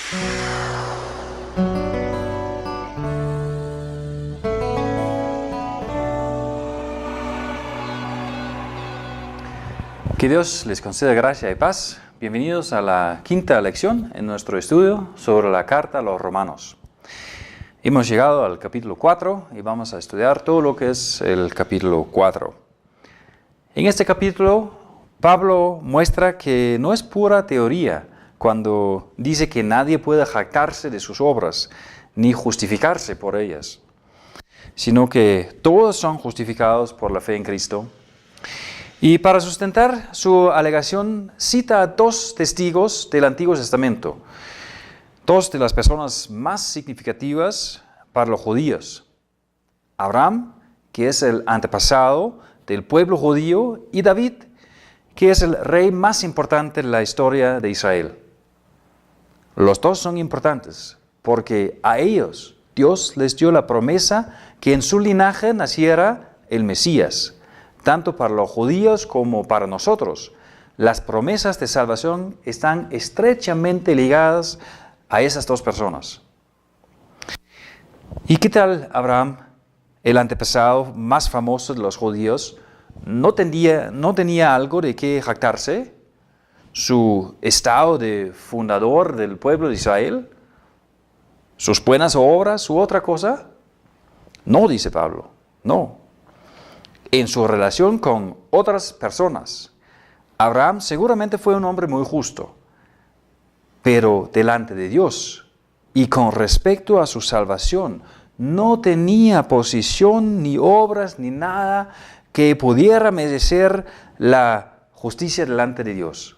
Que Dios les conceda gracia y paz. Bienvenidos a la quinta lección en nuestro estudio sobre la carta a los Romanos. Hemos llegado al capítulo 4 y vamos a estudiar todo lo que es el capítulo 4. En este capítulo, Pablo muestra que no es pura teoría cuando dice que nadie puede jactarse de sus obras ni justificarse por ellas, sino que todos son justificados por la fe en Cristo. Y para sustentar su alegación, cita a dos testigos del Antiguo Testamento, dos de las personas más significativas para los judíos. Abraham, que es el antepasado del pueblo judío, y David, que es el rey más importante de la historia de Israel. Los dos son importantes porque a ellos Dios les dio la promesa que en su linaje naciera el Mesías. Tanto para los judíos como para nosotros, las promesas de salvación están estrechamente ligadas a esas dos personas. ¿Y qué tal Abraham, el antepasado más famoso de los judíos? ¿No tenía algo de qué jactarse? ¿Su estado de fundador del pueblo de Israel? ¿Sus buenas obras u otra cosa? No, dice Pablo, no. En su relación con otras personas, Abraham seguramente fue un hombre muy justo, pero delante de Dios y con respecto a su salvación, no tenía posición, ni obras, ni nada que pudiera merecer la justicia delante de Dios.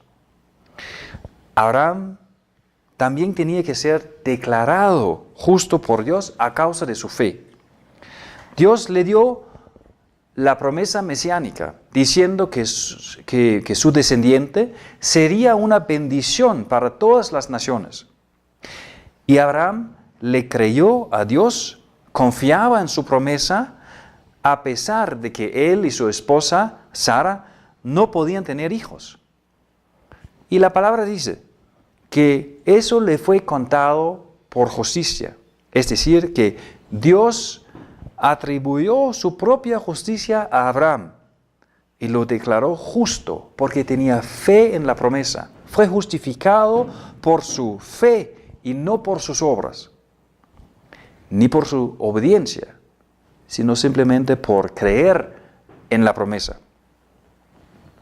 Abraham también tenía que ser declarado justo por Dios a causa de su fe. Dios le dio la promesa mesiánica, diciendo que su descendiente sería una bendición para todas las naciones. Y Abraham le creyó a Dios, confiaba en su promesa, a pesar de que él y su esposa, Sara, no podían tener hijos. Y la palabra dice que eso le fue contado por justicia, es decir, que Dios atribuyó su propia justicia a Abraham y lo declaró justo porque tenía fe en la promesa. Fue justificado por su fe y no por sus obras, ni por su obediencia, sino simplemente por creer en la promesa.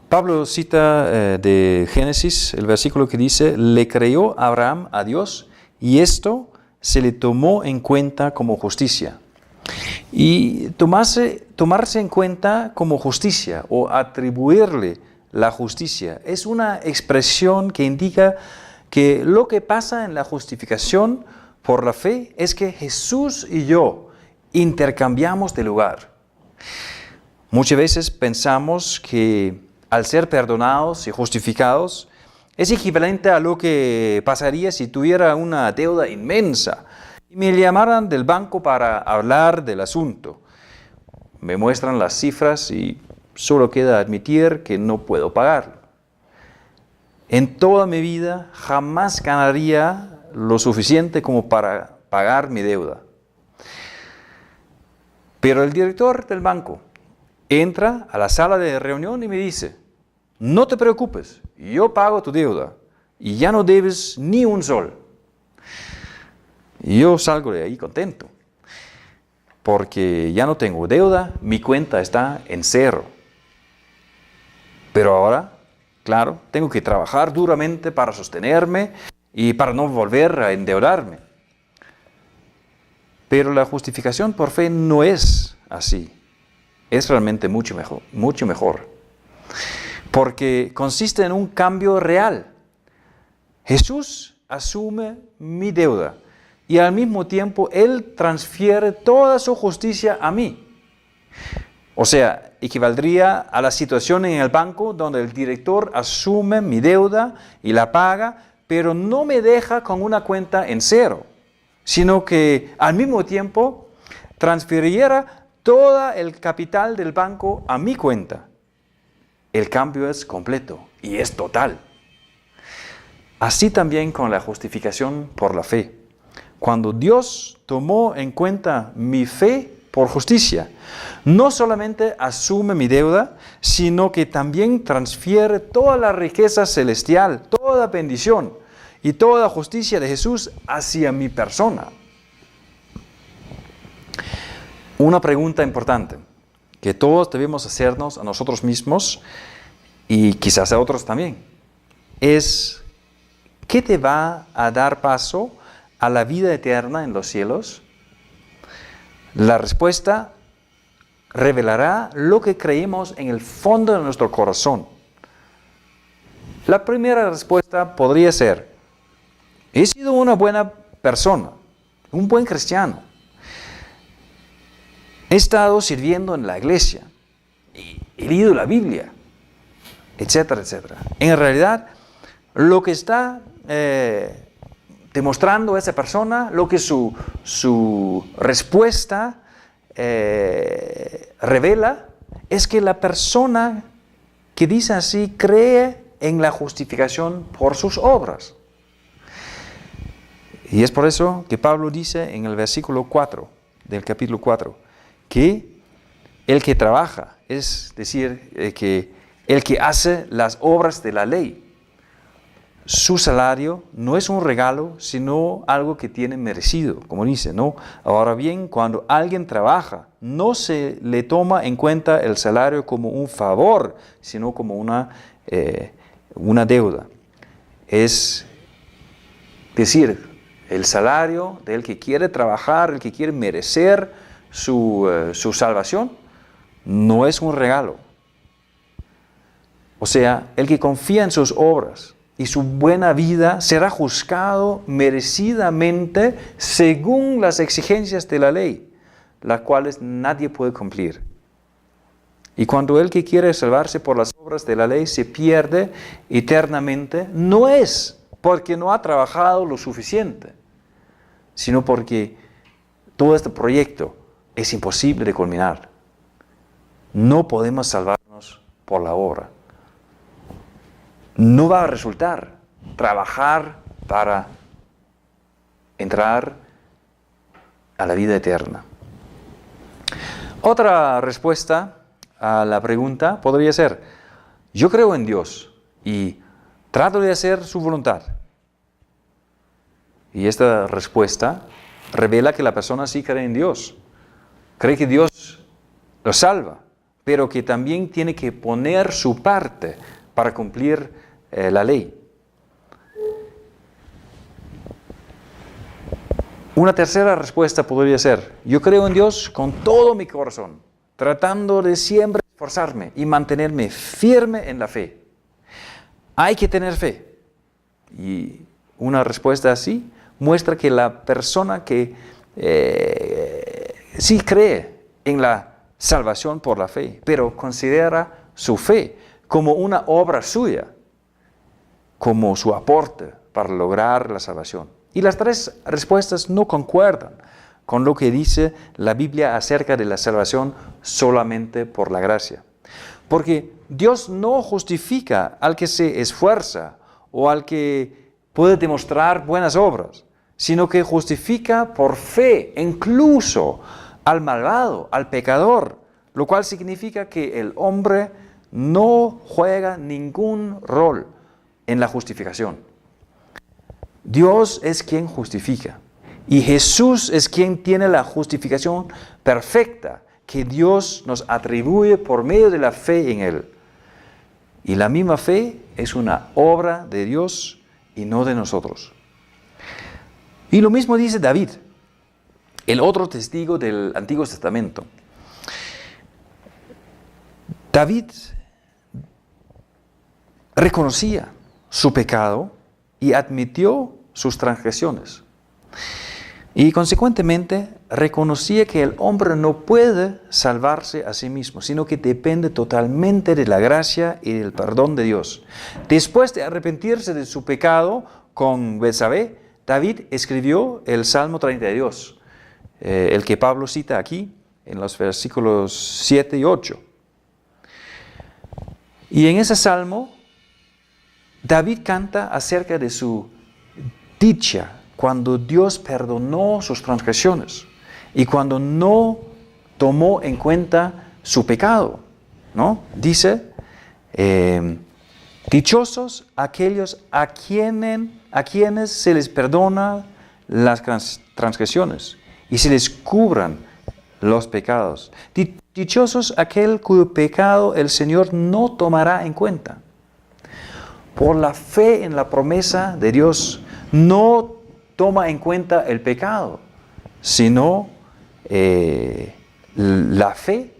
Pablo cita de Génesis el versículo que dice: le creyó Abraham a Dios y esto se le tomó en cuenta como justicia. Y tomarse en cuenta como justicia o atribuirle la justicia es una expresión que indica que lo que pasa en la justificación por la fe es que Jesús y yo intercambiamos de lugar. Muchas veces pensamos que al ser perdonados y justificados es equivalente a lo que pasaría si tuviera una deuda inmensa y me llamaran del banco para hablar del asunto. Me muestran las cifras y solo queda admitir que no puedo pagarlo. En toda mi vida jamás ganaría lo suficiente como para pagar mi deuda. Pero el director del banco entra a la sala de reunión y me dice: no te preocupes, yo pago tu deuda y ya no debes ni un sol. Y yo salgo de ahí contento, porque ya no tengo deuda, mi cuenta está en cero. Pero ahora, claro, tengo que trabajar duramente para sostenerme y para no volver a endeudarme. Pero la justificación por fe no es así, es realmente mucho mejor, porque consiste en un cambio real. Jesús asume mi deuda. Y al mismo tiempo, Él transfiere toda su justicia a mí. O sea, equivaldría a la situación en el banco donde el director asume mi deuda y la paga, pero no me deja con una cuenta en cero, sino que al mismo tiempo transfiriera todo el capital del banco a mi cuenta. El cambio es completo y es total. Así también con la justificación por la fe. Cuando Dios tomó en cuenta mi fe por justicia, no solamente asume mi deuda, sino que también transfiere toda la riqueza celestial, toda bendición y toda justicia de Jesús hacia mi persona. Una pregunta importante que todos debemos hacernos a nosotros mismos y quizás a otros también es: ¿qué te va a dar paso a la vida eterna en los cielos? La respuesta revelará lo que creemos en el fondo de nuestro corazón. La primera respuesta podría ser: he sido una buena persona, un buen cristiano. He estado sirviendo en la iglesia, he leído la Biblia, etcétera, etcétera. En realidad, lo que está demostrando esa persona, lo que su respuesta revela, es que la persona que dice así cree en la justificación por sus obras. Y es por eso que Pablo dice en el versículo 4 del capítulo 4, que el que trabaja, es decir, que el que hace las obras de la ley, su salario no es un regalo, sino algo que tiene merecido, como dice, ¿no? Ahora bien, cuando alguien trabaja, no se le toma en cuenta el salario como un favor, sino como una deuda. Es decir, el salario del que quiere trabajar, el que quiere merecer su salvación, no es un regalo. O sea, el que confía en sus obras y su buena vida será juzgado merecidamente según las exigencias de la ley, las cuales nadie puede cumplir. Y cuando el que quiere salvarse por las obras de la ley se pierde eternamente, no es porque no ha trabajado lo suficiente, sino porque todo este proyecto es imposible de culminar. No podemos salvarnos por la obra. No va a resultar trabajar para entrar a la vida eterna. Otra respuesta a la pregunta podría ser: yo creo en Dios y trato de hacer su voluntad. Y esta respuesta revela que la persona sí cree en Dios. Cree que Dios lo salva, pero que también tiene que poner su parte para cumplir la ley. Una tercera respuesta podría ser: yo creo en Dios con todo mi corazón, tratando de siempre esforzarme y mantenerme firme en la fe. Hay que tener fe. Y una respuesta así muestra que la persona que sí cree en la salvación por la fe, pero considera su fe como una obra suya, como su aporte para lograr la salvación. Y las tres respuestas no concuerdan con lo que dice la Biblia acerca de la salvación solamente por la gracia. Porque Dios no justifica al que se esfuerza o al que puede demostrar buenas obras, sino que justifica por fe incluso al malvado, al pecador, lo cual significa que el hombre no juega ningún rol en la justificación. Dios es quien justifica y Jesús es quien tiene la justificación perfecta que Dios nos atribuye por medio de la fe en Él. Y la misma fe es una obra de Dios y no de nosotros. Y lo mismo dice David, el otro testigo del Antiguo Testamento. David reconocía su pecado y admitió sus transgresiones. Y consecuentemente reconocía que el hombre no puede salvarse a sí mismo, sino que depende totalmente de la gracia y del perdón de Dios. Después de arrepentirse de su pecado con Betsabé, David escribió el Salmo 32, el que Pablo cita aquí en los versículos 7 y 8. Y en ese salmo David canta acerca de su dicha cuando Dios perdonó sus transgresiones y cuando no tomó en cuenta su pecado, ¿no? Dice, dichosos aquellos a quienes se les perdona las transgresiones y se les cubran los pecados. Dichosos aquel cuyo pecado el Señor no tomará en cuenta. Por la fe en la promesa de Dios, no toma en cuenta el pecado, sino la fe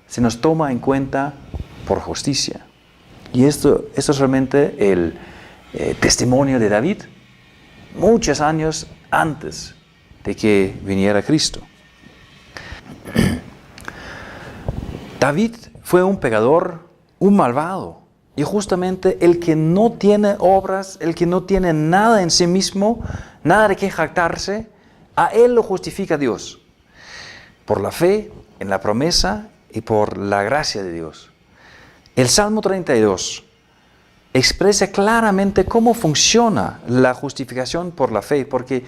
se nos toma en cuenta por justicia. Y esto es realmente el testimonio de David, muchos años antes de que viniera Cristo. David fue un pecador, un malvado. Y justamente el que no tiene obras, el que no tiene nada en sí mismo, nada de qué jactarse, a él lo justifica Dios. Por la fe en la promesa y por la gracia de Dios. El Salmo 32 expresa claramente cómo funciona la justificación por la fe, porque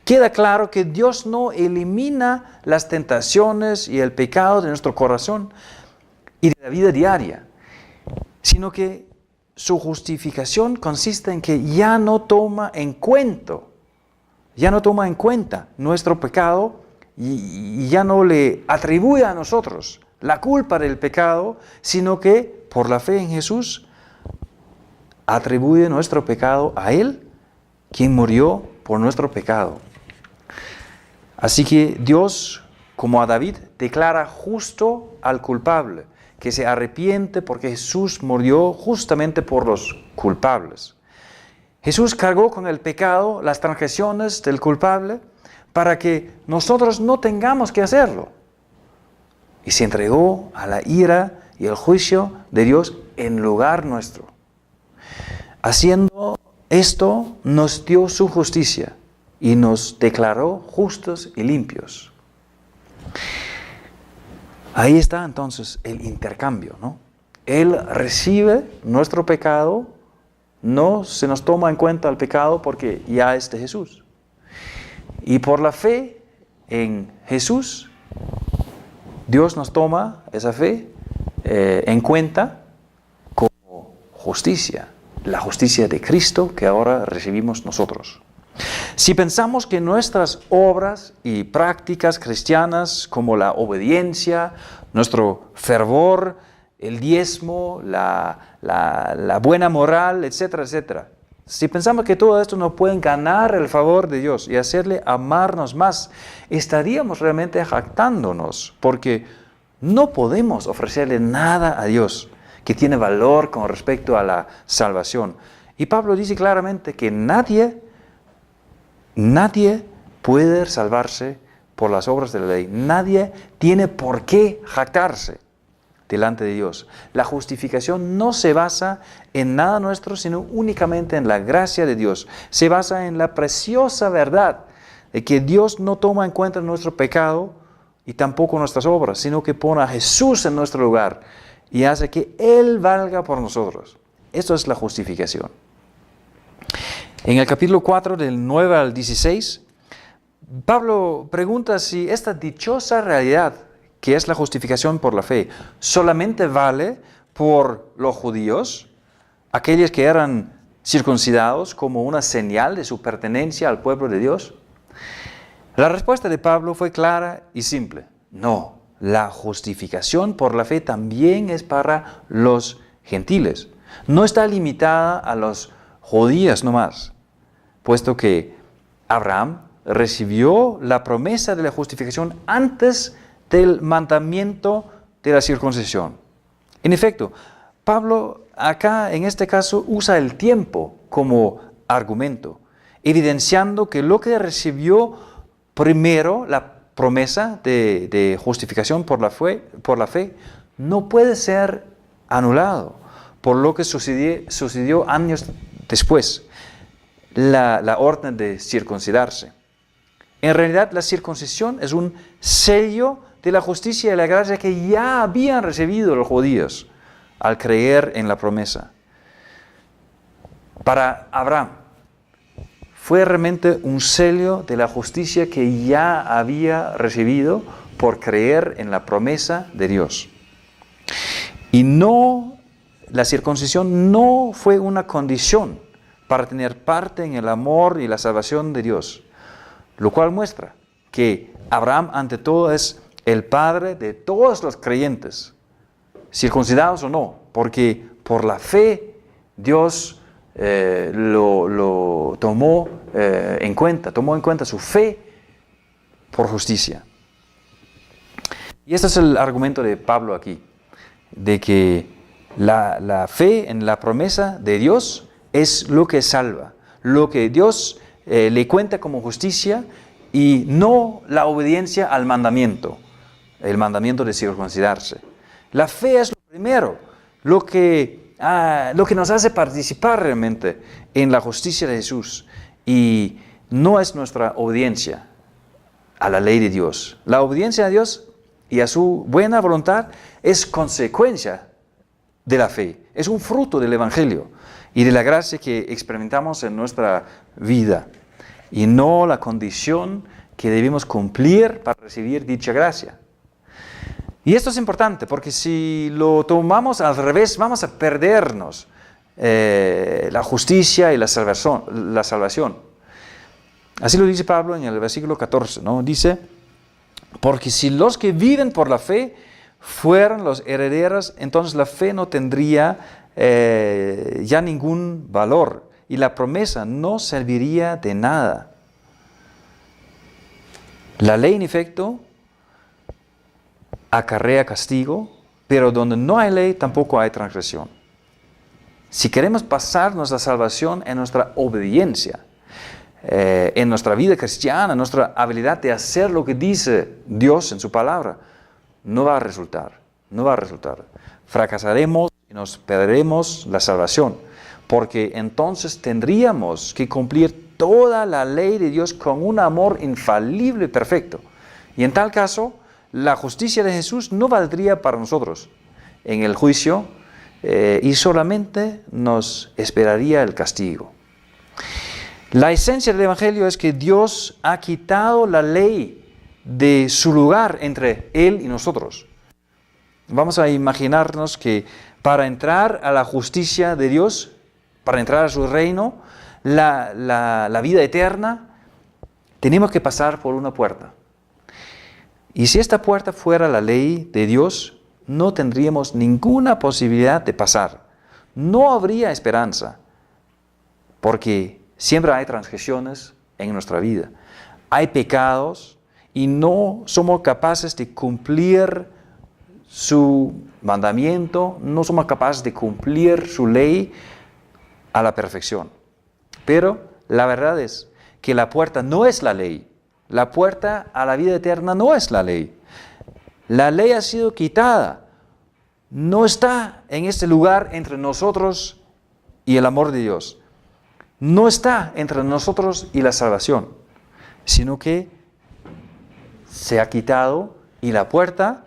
queda claro que Dios no elimina las tentaciones y el pecado de nuestro corazón y de la vida diaria, sino que su justificación consiste en que ya no toma en cuenta nuestro pecado y ya no le atribuye a nosotros la culpa del pecado, sino que por la fe en Jesús atribuye nuestro pecado a Él, quien murió por nuestro pecado. Así que Dios, como a David, declara justo al culpable, que se arrepiente porque Jesús murió justamente por los culpables. Jesús cargó con el pecado, las transgresiones del culpable, para que nosotros no tengamos que hacerlo. Y se entregó a la ira y el juicio de Dios en lugar nuestro. Haciendo esto, nos dio su justicia y nos declaró justos y limpios. Ahí está entonces el intercambio, ¿no? Él recibe nuestro pecado, no se nos toma en cuenta el pecado porque ya es de Jesús. Y por la fe en Jesús, Dios nos toma esa fe en cuenta como justicia, la justicia de Cristo que ahora recibimos nosotros. Si pensamos que nuestras obras y prácticas cristianas como la obediencia, nuestro fervor, el diezmo, la buena moral, etcétera, etcétera, si pensamos que todo esto nos puede ganar el favor de Dios y hacerle amarnos más, estaríamos realmente jactándonos, porque no podemos ofrecerle nada a Dios que tiene valor con respecto a la salvación. Y Pablo dice claramente que nadie puede salvarse por las obras de la ley. Nadie tiene por qué jactarse delante de Dios. La justificación no se basa en nada nuestro, sino únicamente en la gracia de Dios. Se basa en la preciosa verdad de que Dios no toma en cuenta nuestro pecado y tampoco nuestras obras, sino que pone a Jesús en nuestro lugar y hace que Él valga por nosotros. Esto es la justificación. En el capítulo 4, del 9 al 16, Pablo pregunta si esta dichosa realidad, que es la justificación por la fe, solamente vale por los judíos, aquellos que eran circuncidados como una señal de su pertenencia al pueblo de Dios. La respuesta de Pablo fue clara y simple. No, la justificación por la fe también es para los gentiles. No está limitada a los judíos nomás, puesto que Abraham recibió la promesa de la justificación antes del mandamiento de la circuncisión. En efecto, Pablo acá en este caso usa el tiempo como argumento, evidenciando que lo que recibió primero, la promesa de justificación por la fe, no puede ser anulado por lo que sucedió años después, la orden de circuncidarse. En realidad, la circuncisión es un sello de la justicia y la gracia que ya habían recibido los judíos al creer en la promesa. para Abraham fue realmente un sello de la justicia que ya había recibido por creer en la promesa de Dios. Y la circuncisión no fue una condición para tener parte en el amor y la salvación de Dios, lo cual muestra que Abraham ante todo es el padre de todos los creyentes, circuncidados o no, porque por la fe Dios lo tomó en cuenta su fe por justicia. Y este es el argumento de Pablo aquí, de que la fe en la promesa de Dios es lo que salva, lo que Dios le cuenta como justicia y no la obediencia al mandamiento, el mandamiento de circuncidarse. La fe es lo primero, lo que nos hace participar realmente en la justicia de Jesús y no es nuestra obediencia a la ley de Dios. La obediencia a Dios y a su buena voluntad es consecuencia de la fe, es un fruto del Evangelio y de la gracia que experimentamos en nuestra vida y no la condición que debemos cumplir para recibir dicha gracia. Y esto es importante porque si lo tomamos al revés vamos a perdernos la justicia y la salvación. Así lo dice Pablo en el versículo 14, ¿no? Dice, porque si los que viven por la fe fueran los herederos, entonces la fe no tendría ya ningún valor y la promesa no serviría de nada. La ley, en efecto, acarrea castigo, pero donde no hay ley tampoco hay transgresión. Si queremos pasar nuestra salvación en nuestra obediencia, en nuestra vida cristiana, en nuestra habilidad de hacer lo que dice Dios en su palabra, no va a resultar. Fracasaremos y nos perderemos la salvación, porque entonces tendríamos que cumplir toda la ley de Dios con un amor infalible y perfecto. Y en tal caso, la justicia de Jesús no valdría para nosotros en el juicio y solamente nos esperaría el castigo. La esencia del Evangelio es que Dios ha quitado la ley de su lugar entre Él y nosotros. Vamos a imaginarnos que para entrar a la justicia de Dios, para entrar a su reino, la vida eterna, tenemos que pasar por una puerta. Y si esta puerta fuera la ley de Dios, no tendríamos ninguna posibilidad de pasar. No habría esperanza, porque siempre hay transgresiones en nuestra vida. Hay pecados y no somos capaces de cumplir su mandamiento, no somos capaces de cumplir su ley a la perfección. Pero la verdad es que la puerta no es la ley. La puerta a la vida eterna no es la ley. La ley ha sido quitada. No está en este lugar entre nosotros y el amor de Dios. No está entre nosotros y la salvación, sino que se ha quitado y la puerta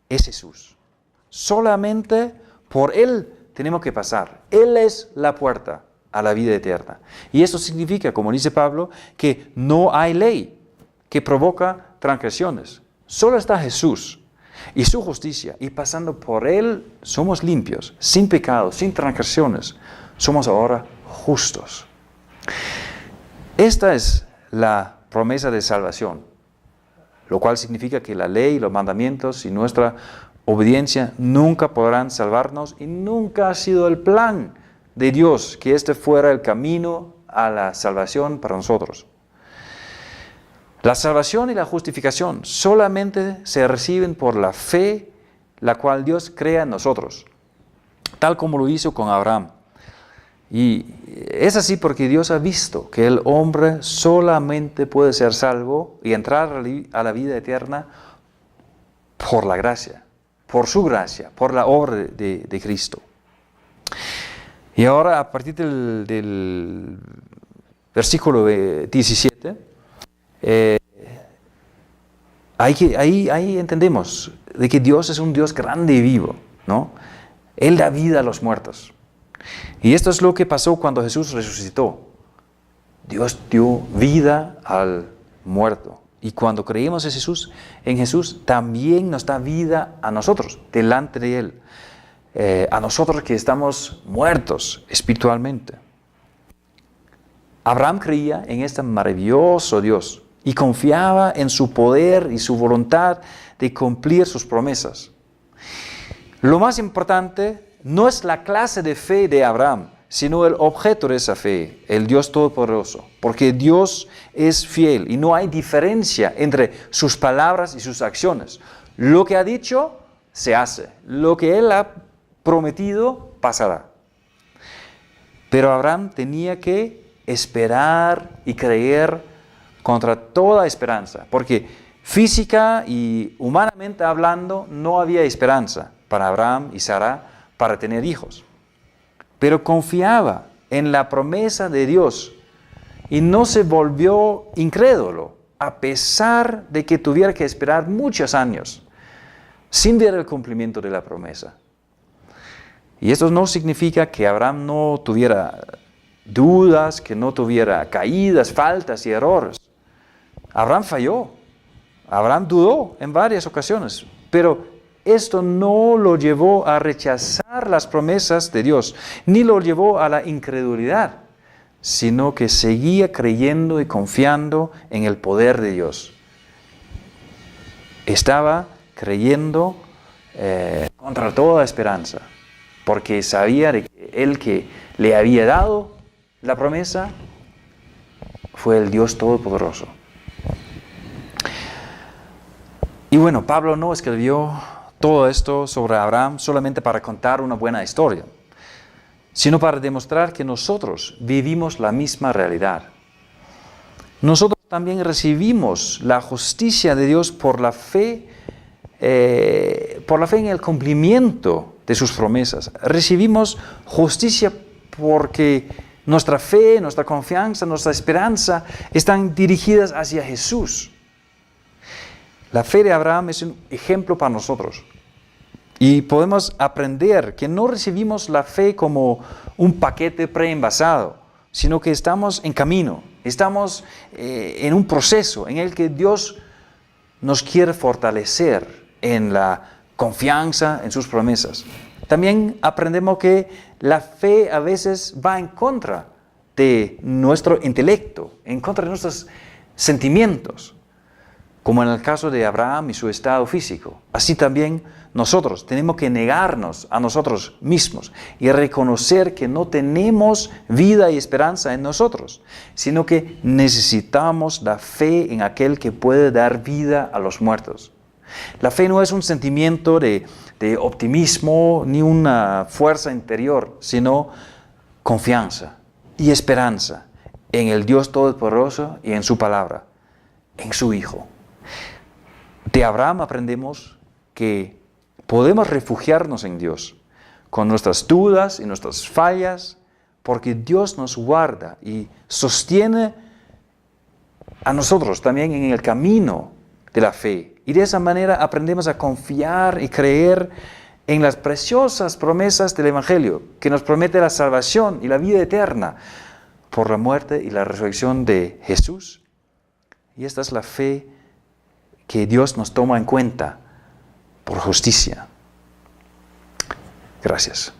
es Jesús. Solamente por Él tenemos que pasar. Él es la puerta a la vida eterna. Y eso significa, como dice Pablo, que no hay ley que provoca transgresiones. Solo está Jesús y su justicia. Y pasando por Él somos limpios, sin pecado, sin transgresiones. Somos ahora justos. Esta es la promesa de salvación, lo cual significa que la ley, los mandamientos y nuestra obediencia nunca podrán salvarnos y nunca ha sido el plan de Dios que este fuera el camino a la salvación para nosotros. La salvación y la justificación solamente se reciben por la fe, la cual Dios crea en nosotros, tal como lo hizo con Abraham. Y es así porque Dios ha visto que el hombre solamente puede ser salvo y entrar a la vida eterna por la gracia, por su gracia, por la obra de Cristo. Y ahora, a partir del versículo 17, ahí entendemos de que Dios es un Dios grande y vivo, ¿no? Él da vida a los muertos. Y esto es lo que pasó cuando Jesús resucitó. Dios dio vida al muerto. Y cuando creemos en Jesús, también nos da vida a nosotros, delante de Él. A nosotros que estamos muertos espiritualmente. Abraham creía en este maravilloso Dios y confiaba en su poder y su voluntad de cumplir sus promesas. Lo más importante no es la clase de fe de Abraham, sino el objeto de esa fe, el Dios Todopoderoso. Porque Dios es fiel y no hay diferencia entre sus palabras y sus acciones. Lo que ha dicho, se hace. Lo que Él ha prometido, pasará. Pero Abraham tenía que esperar y creer contra toda esperanza, porque física y humanamente hablando no había esperanza para Abraham y Sara para tener hijos. Pero confiaba en la promesa de Dios y no se volvió incrédulo, a pesar de que tuviera que esperar muchos años sin ver el cumplimiento de la promesa. Y esto no significa que Abraham no tuviera dudas, que no tuviera caídas, faltas y errores. Abraham falló, Abraham dudó en varias ocasiones, pero esto no lo llevó a rechazar las promesas de Dios, ni lo llevó a la incredulidad, sino que seguía creyendo y confiando en el poder de Dios. Estaba creyendo contra toda esperanza, porque sabía de que el que le había dado la promesa fue el Dios Todopoderoso. Y bueno, Pablo no escribió todo esto sobre Abraham solamente para contar una buena historia, sino para demostrar que nosotros vivimos la misma realidad. Nosotros también recibimos la justicia de Dios por la fe en el cumplimiento de sus promesas. Recibimos justicia porque nuestra fe, nuestra confianza, nuestra esperanza están dirigidas hacia Jesús. La fe de Abraham es un ejemplo para nosotros. Y podemos aprender que no recibimos la fe como un paquete preenvasado, sino que estamos en camino, estamos en un proceso en el que Dios nos quiere fortalecer en la confianza en sus promesas. También aprendemos que la fe a veces va en contra de nuestro intelecto, en contra de nuestros sentimientos, como en el caso de Abraham y su estado físico. Así también nosotros tenemos que negarnos a nosotros mismos y reconocer que no tenemos vida y esperanza en nosotros, sino que necesitamos la fe en aquel que puede dar vida a los muertos. La fe no es un sentimiento de optimismo ni una fuerza interior, sino confianza y esperanza en el Dios Todopoderoso y en su palabra, en su Hijo. De Abraham aprendemos que podemos refugiarnos en Dios con nuestras dudas y nuestras fallas, porque Dios nos guarda y sostiene a nosotros también en el camino de la fe. Y de esa manera aprendemos a confiar y creer en las preciosas promesas del Evangelio, que nos promete la salvación y la vida eterna por la muerte y la resurrección de Jesús. Y esta es la fe que Dios nos toma en cuenta por justicia. Gracias.